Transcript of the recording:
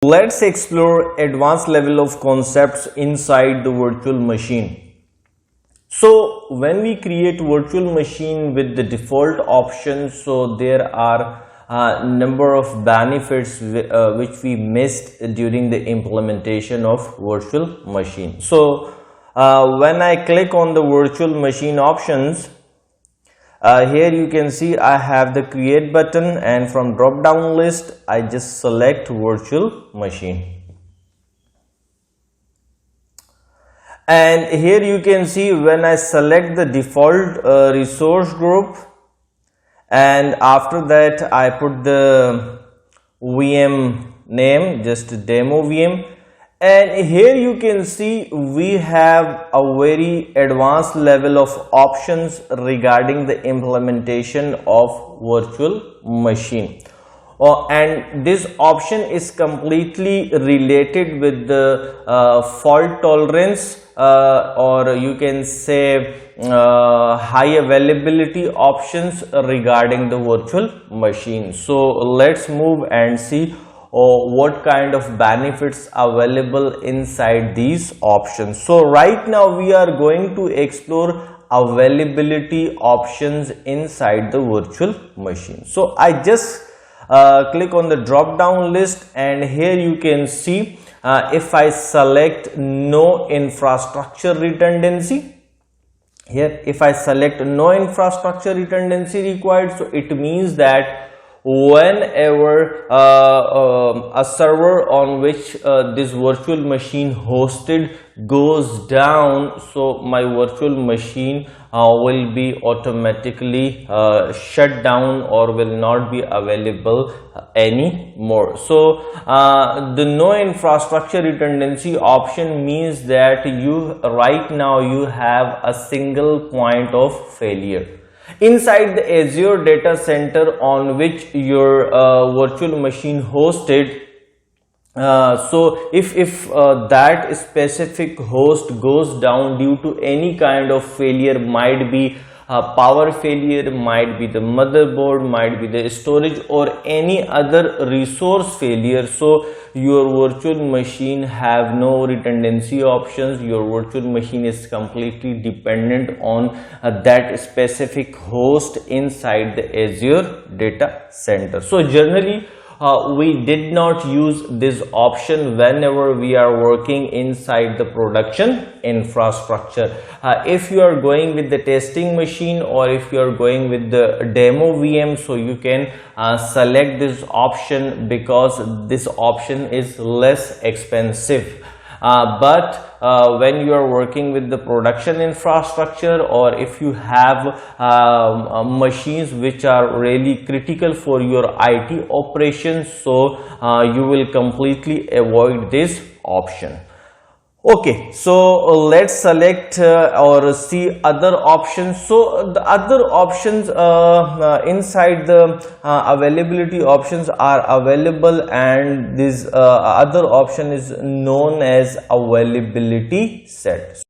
Let's explore advanced level of concepts inside the virtual machine. So when we create virtual machine with the default options, so there are a number of benefits which we missed during the implementation of virtual machine. So when I click on the virtual machine options, here you can see I have the create button, and from drop down list I just select virtual machine. And here you can see when I select the default resource group, and after that I put the VM name, just demo VM. And here you can see we have a very advanced level of options regarding the implementation of virtual machine. And this option is completely related with the fault tolerance, or you can say high availability options regarding the virtual machine. So let's move and see what kind of benefits available inside these options. So right now we are going to explore availability options inside the virtual machine. So I just click on the drop down list, and here you can see if I select no infrastructure redundancy, here if I select no infrastructure redundancy required, so it means that whenever a server on which this virtual machine hosted goes down, so my virtual machine will be automatically shut down or will not be available anymore. So the no infrastructure redundancy option means that right now you have a single point of failure inside the Azure data center on which your virtual machine hosted. So if that specific host goes down due to any kind of failure, might be power failure, might be the motherboard, might be the storage, or any other resource failure, so your virtual machine have no redundancy options. Your virtual machine is completely dependent on that specific host inside the Azure data center. So generally we did not use this option whenever we are working inside the production infrastructure. If you are going with the testing machine, or if you are going with the demo VM, so you can select this option because this option is less expensive. But when you are working with the production infrastructure, or if you have machines which are really critical for your IT operations, so you will completely avoid this option. Okay, so let's select or see other options. So the other options inside the availability options are available, and this other option is known as availability set.